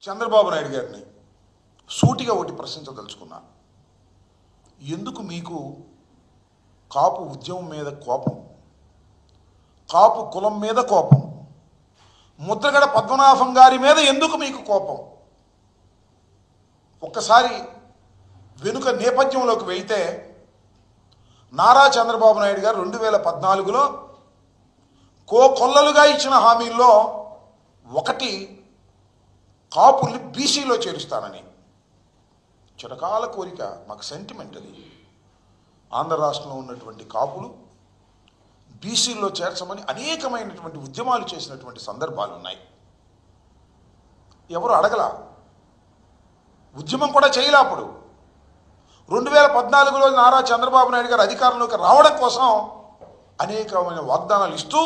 చంద్రబాబు నాయుడు గారిని సూటిగా ఒకటి ప్రశ్నించదలుచుకున్నా. ఎందుకు మీకు కాపు ఉద్యమం మీద కోపం, కాపు కులం మీద కోపం, ముద్రగడ పద్మనాభం గారి మీద ఎందుకు మీకు కోపం? ఒక్కసారి వెనుక నేపథ్యంలోకి వెళ్తే నారా చంద్రబాబు నాయుడు గారు 2014లో కొల్లలుగా ఇచ్చిన హామీల్లో ఒకటి కాపుల్ని బీసీలో చేరుస్తానని. చిరకాల కోరిక, మాకు సెంటిమెంట్ అది. ఆంధ్ర రాష్ట్రంలో ఉన్నటువంటి కాపులు బీసీల్లో చేర్చమని అనేకమైనటువంటి ఉద్యమాలు చేసినటువంటి సందర్భాలు ఉన్నాయి. ఎవరు అడగల, ఉద్యమం కూడా చేయలే. అప్పుడు 2014లో నారా చంద్రబాబు నాయుడు గారు అధికారంలోకి రావడం కోసం అనేకమైన వాగ్దానాలు ఇస్తూ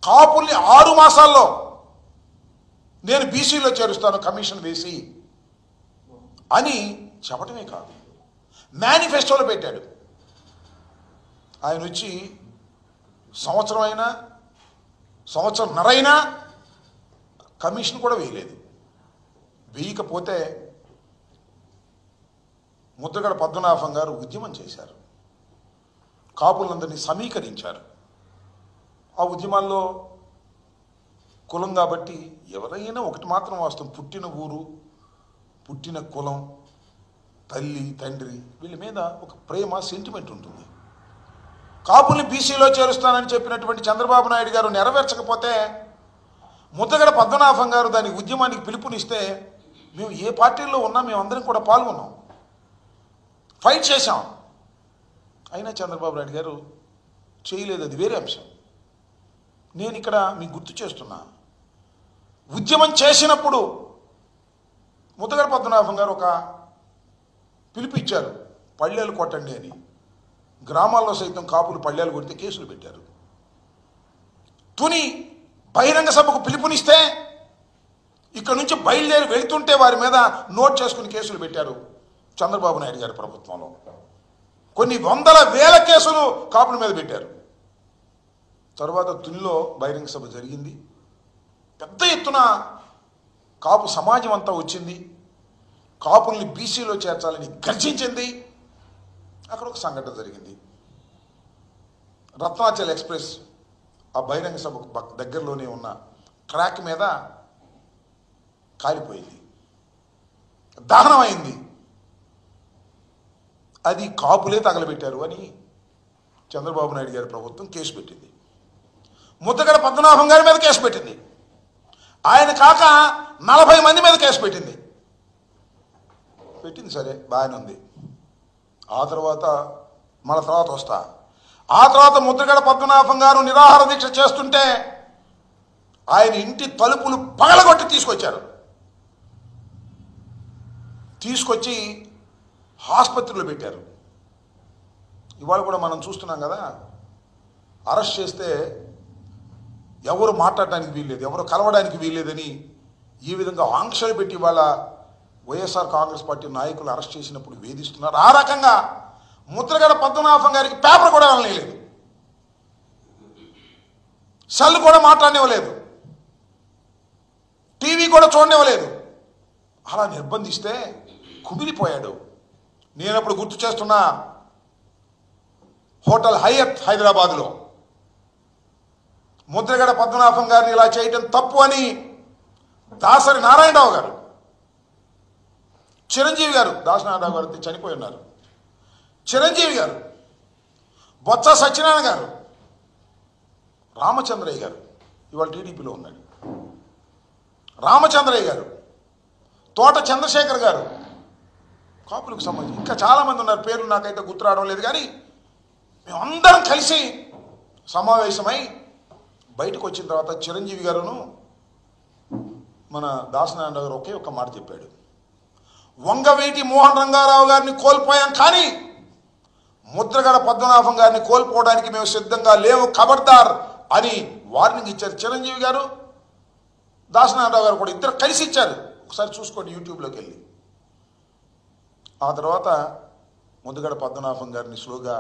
కాపుల్ని 6 మాసాల్లో నేను బీసీలో చేరుస్తాను కమిషన్ వేసి అని చెప్పటమే కాదు, మేనిఫెస్టోలో పెట్టాడు. ఆయన వచ్చి సంవత్సరంన్నరైనా కమిషన్ కూడా వేయలేదు. వేయకపోతే ముద్రగడ పద్మనాభం గారు ఉద్యమం చేశారు, కాపులందరినీ సమీకరించారు. ఆ ఉద్యమాల్లో కులం కాబట్టి ఎవరైనా ఒకటి మాత్రం వాస్తవం, పుట్టిన ఊరు, పుట్టిన కులం, తల్లి తండ్రి వీళ్ళ మీద ఒక ప్రేమ, సెంటిమెంట్ ఉంటుంది. కాపుల్ని బీసీలో చేరుస్తానని చెప్పినటువంటి చంద్రబాబు నాయుడు గారు నెరవేర్చకపోతే ముద్రగడ పద్మనాభం గారు దాని ఉద్యమానికి పిలుపునిస్తే మేము ఏ పార్టీల్లో ఉన్నా మేమందరం కూడా పాల్గొన్నాం, ఫైట్ చేశాం. అయినా చంద్రబాబు నాయుడు గారు చేయలేదు, అది వేరే అంశం. నేను ఇక్కడ మీకు గుర్తు చేస్తున్నా, ఉద్యమం చేసినప్పుడు ముద్రగడ పద్మనాభం గారు ఒక పిలుపు ఇచ్చారు, పళ్ళేలు కొట్టండి అని. గ్రామాల్లో సైతం కాపులు పళ్ళేలు కొడితే కేసులు పెట్టారు. తుని బహిరంగ సభకు పిలుపునిస్తే ఇక్కడ నుంచి బయలుదేరి వెళుతుంటే వారి మీద నోట్ చేసుకుని కేసులు పెట్టారు చంద్రబాబు నాయుడు గారి ప్రభుత్వంలో. కొన్ని వందల వేల కేసులు కాపుల మీద పెట్టారు. తర్వాత తునిలో బహిరంగ సభ జరిగింది, పెద్ద ఎత్తున కాపు సమాజం అంతా వచ్చింది, కాపుల్ని బీసీలో చేర్చాలని గర్జించింది. అక్కడ ఒక సంఘటన జరిగింది, రత్నాచల్ ఎక్స్ప్రెస్ ఆ బహిరంగ సభకు దగ్గరలోనే ఉన్న ట్రాక్ మీద కాలిపోయింది, దహనం అయింది. అది కాపులే తగలబెట్టారు అని చంద్రబాబు నాయుడు గారి ప్రభుత్వం కేసు పెట్టింది. ముద్రగడ పద్మనాభం గారి మీద కేసు పెట్టింది. ఆయన కాక 40 మంది మీద కేసు పెట్టింది. సరే, బాగానే ఉంది. ఆ తర్వాత వస్తా. ఆ తర్వాత ముద్రగడ పద్మనాభం గారు నిరాహార దీక్ష చేస్తుంటే ఆయన ఇంటి తలుపులు పగలగొట్టి తీసుకొచ్చి ఆసుపత్రిలో పెట్టారు. ఇవాళ కూడా మనం చూస్తున్నాం కదా, అరెస్ట్ చేస్తే ఎవరు మాట్లాడడానికి వీల్లేదు, ఎవరు కలవడానికి వీల్లేదని ఈ విధంగా ఆంక్షలు పెట్టి వాళ్ళ వైఎస్ఆర్ కాంగ్రెస్ పార్టీ నాయకులు అరెస్ట్ చేసినప్పుడు వేధిస్తున్నారు. ఆ రకంగా ముద్రగడ పద్మనాభం గారికి పేపర్ కూడా వెళ్ళలేదు, సెల్ కూడా మాట్లాడనివ్వలేదు, టీవీ కూడా చూడనివ్వలేదు. అలా నిర్బంధిస్తే కుమిలిపోయాడు. నేనప్పుడు గుర్తు చేస్తున్నా, హోటల్ హయత్ హైదరాబాద్లో ముద్రగడ పద్మనాభం గారిని ఇలా చేయటం తప్పు అని దాసరి నారాయణరావు గారు, చిరంజీవి గారు, దాసరి నారాయణరావు గారు చనిపోయి ఉన్నారు, చిరంజీవి గారు, బొత్స సత్యనారాయణ గారు, రామచంద్రయ్య గారు ఇవాళ టీడీపీలో ఉన్నాడు, రామచంద్రయ్య గారు, తోట చంద్రశేఖర్ గారు, కాపులకు సంబంధించి ఇంకా చాలామంది ఉన్నారు, పేర్లు నాకైతే గుర్తు రావడం లేదు. కానీ మేమందరం కలిసి సమావేశమై బయటకు వచ్చిన తర్వాత చిరంజీవి గారును మన దాసనారాయణ గారు ఒకే ఒక్క మాట చెప్పాడు, వంగవీటి మోహన్ రంగారావు గారిని కోల్పోయాం, కానీ ముద్రగడ పద్మనాభం గారిని కోల్పోవడానికి మేము సిద్ధంగా లేవు, ఖబర్దార్ అని వార్నింగ్ ఇచ్చారు. చిరంజీవి గారు, దాసనారాయణ గారు కూడా ఇద్దరు కలిసి ఇచ్చారు. ఒకసారి చూసుకోండి యూట్యూబ్లోకి వెళ్ళి. ఆ తర్వాత ముద్రగడ పద్మనాభం గారిని స్లోగా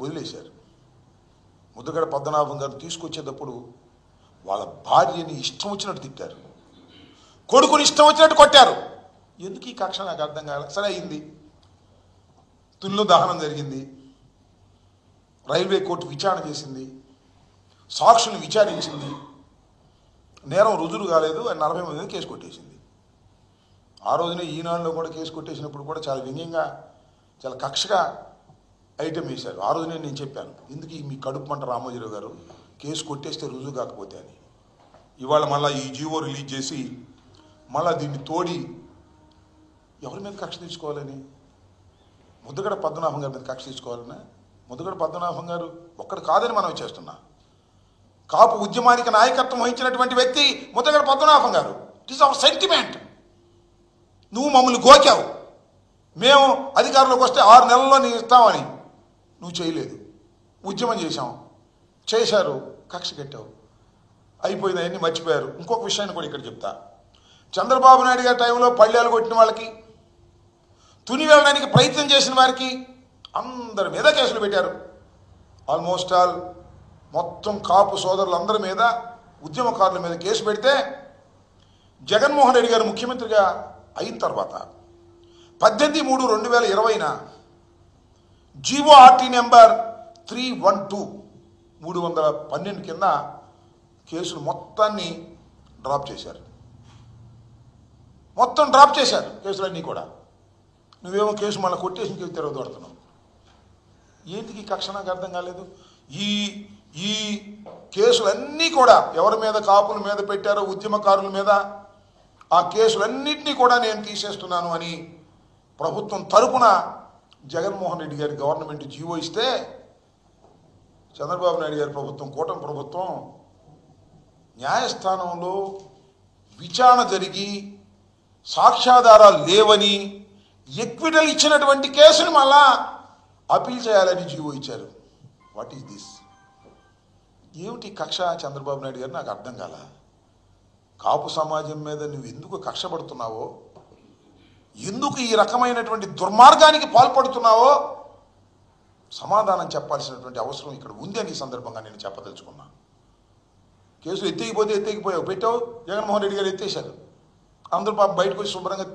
వదిలేశారు. ముద్రగడ పద్మనాభం గారు తీసుకొచ్చేటప్పుడు వాళ్ళ భార్యని ఇష్టం వచ్చినట్టు తిట్టారు. కొడుకుని ఇష్టం వచ్చినట్టు కొట్టారు. ఎందుకు ఈ కక్ష నాకు అర్థం కాలే. సరే అయింది, తునిలో దహనం జరిగింది, రైల్వే కోర్టు విచారణ చేసింది, సాక్షులను విచారించింది, నేరం రుజువు కాలేదు అని 40 మంది కేసు కొట్టేసింది. ఆ రోజునే ఈనాడులో కూడా కేసు కొట్టేసినప్పుడు కూడా చాలా వ్యంగ్యంగా చాలా కక్షగా ఐటెం వేశారు. ఆ రోజునే నేను చెప్పాను, ఎందుకు మీ కడుపు మంట రామోజీరావు గారు కేసు కొట్టేస్తే రుజువు కాకపోతే అని. ఇవాళ మళ్ళీ ఈ జీవో రిలీజ్ చేసి మళ్ళీ దీన్ని తోడి ఎవరి మీద కక్ష తీసుకోవాలని, ముద్రగడ పద్మనాభం గారి మీద కక్ష తీసుకోవాలన్నా? ముద్రగడ పద్మనాభం గారు ఒక్కడు కాదని మనం చేస్తున్నా. కాపు ఉద్యమానికి నాయకత్వం వహించినటువంటి వ్యక్తి ముద్రగడ పద్మనాభం గారు. It is our sentiment. నువ్వు మమ్మల్ని గోకావు, మేము అధికారంలోకి వస్తే 6 నెలల్లో నీ ఇస్తామని నువ్వు చేయలేదు. ఉద్యమం చేశారు, కక్ష కట్టావు, అయిపోయింది, అవన్నీ మర్చిపోయారు. ఇంకొక విషయాన్ని కూడా ఇక్కడ చెప్తా. చంద్రబాబు నాయుడు గారి టైంలో పళ్ళేలు కొట్టిన వాళ్ళకి, తుని వెళ్ళడానికి ప్రయత్నం చేసిన వారికి అందరి మీద కేసులు పెట్టారు. ఆల్మోస్ట్ ఆల్ మొత్తం కాపు సోదరులందరి మీద, ఉద్యమకారుల మీద కేసు పెడితే జగన్మోహన్ రెడ్డి గారు ముఖ్యమంత్రిగా అయిన తర్వాత 18/3/2020 జీవో ఆర్టీ నెంబర్ 312 312 కింద కేసులు మొత్తాన్ని డ్రాప్ చేశారు. కేసులన్నీ కూడా. నువ్వేమో కేసు మళ్ళీ కొట్టేసి ఇంకేసి తిరగదోడుతున్నావు. ఏంటికి కక్ష నాకు అర్థం కాలేదు. ఈ కేసులన్నీ కూడా ఎవరి మీద కాపుల మీద పెట్టారో, ఉద్యమకారుల మీద, ఆ కేసులన్నింటినీ కూడా నేను తీసేస్తున్నాను అని ప్రభుత్వం తరపున జగన్మోహన్ రెడ్డి గారి గవర్నమెంట్ జీవో ఇస్తే, చంద్రబాబు నాయుడు గారి ప్రభుత్వం, కూటమి ప్రభుత్వం న్యాయస్థానంలో విచారణ జరిగి సాక్ష్యాధారాలు లేవని ఎక్విటల్ ఇచ్చినటువంటి కేసును మళ్ళా అపీల్ చేయాలని జీవో ఇచ్చారు. What is this? ఏమిటి కక్ష చంద్రబాబు నాయుడు గారు? నాకు అర్థం కాల. కాపు సమాజం మీద నువ్వు ఎందుకు కక్ష పడుతున్నావో, ఎందుకు ఈ రకమైనటువంటి దుర్మార్గానికి పాల్పడుతున్నావో సమాధానం చెప్పాల్సినటువంటి అవసరం ఇక్కడ ఉంది అని ఈ సందర్భంగా నేను చెప్పదలుచుకున్నా. కేసులు ఎత్తేగిపోయావు, పెట్టావు, జగన్మోహన్ రెడ్డి గారు ఎత్తేశారు. అందరూ పాపం బయటకు వచ్చి శుభ్రంగా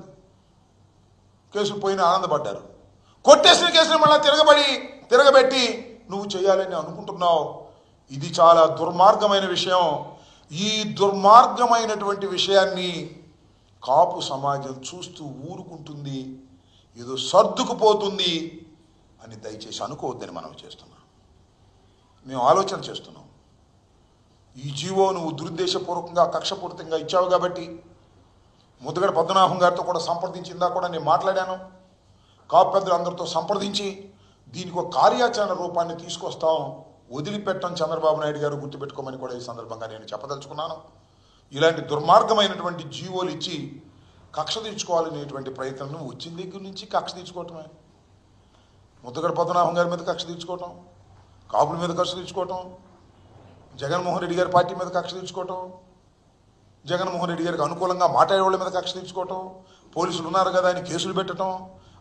కేసులు పోయిన ఆనందపడ్డారు. కొట్టేసిన కేసులు మళ్ళీ తిరగబెట్టి నువ్వు చేయాలని అనుకుంటున్నావు. ఇది చాలా దుర్మార్గమైన విషయం. ఈ దుర్మార్గమైనటువంటి విషయాన్ని కాపు సమాజం చూస్తూ ఊరుకుంటుంది, ఏదో సర్దుకుపోతుంది అని దయచేసి అనుకోవద్దని మనం చేస్తున్నాం. మేము ఆలోచన చేస్తున్నాం. ఈ జీవో నువ్వు దురుద్దేశపూర్వకంగా, కక్షపూరితంగా ఇచ్చావు కాబట్టి ముద్రగడ పద్మనాభం గారితో కూడా సంప్రదించిందా కూడా నేను మాట్లాడాను. కాపు పెద్దలు అందరితో సంప్రదించి దీనికి ఒక కార్యాచరణ రూపాన్ని తీసుకొస్తాం, వదిలిపెట్టం చంద్రబాబు నాయుడు గారు, గుర్తుపెట్టుకోమని కూడా ఈ సందర్భంగా నేను చెప్పదలుచుకున్నాను. ఇలాంటి దుర్మార్గమైనటువంటి జీవోలు ఇచ్చి కక్ష తీర్చుకోవాలనేటువంటి ప్రయత్నం వచ్చిన దగ్గర నుంచి కక్ష తీర్చుకోవటమే. ముద్రగడ పద్మనాభం గారి మీద కక్ష తీర్చుకోవటం, కాపుల మీద కక్ష తీర్చుకోవటం, జగన్మోహన్ రెడ్డి గారి పార్టీ మీద కక్ష తీర్చుకోవటం, జగన్మోహన్ రెడ్డి గారికి అనుకూలంగా మాట్లాడే వాళ్ళ మీద కక్ష తీర్చుకోవటం, పోలీసులు ఉన్నారు కదా అని కేసులు పెట్టడం,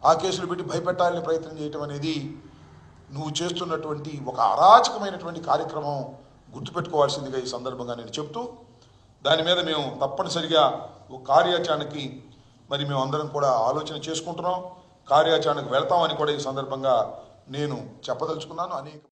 ఆ కేసులు పెట్టి భయపెట్టాలని ప్రయత్నం చేయటం అనేది నువ్వు చేస్తున్నటువంటి ఒక అరాచకమైనటువంటి కార్యక్రమం గుర్తుపెట్టుకోవాల్సిందిగా ఈ సందర్భంగా నేను చెప్తూ, దాని మీద మేము తప్పనిసరిగా ఒక కార్యాచరణకి మేము అందరం కూడా ఆలోచన చేసుకుంటున్నాం, కార్యాచరణకు వెళ్తామని కూడా ఈ సందర్భంగా నేను చెప్పదలుచుకున్నాను. అనేక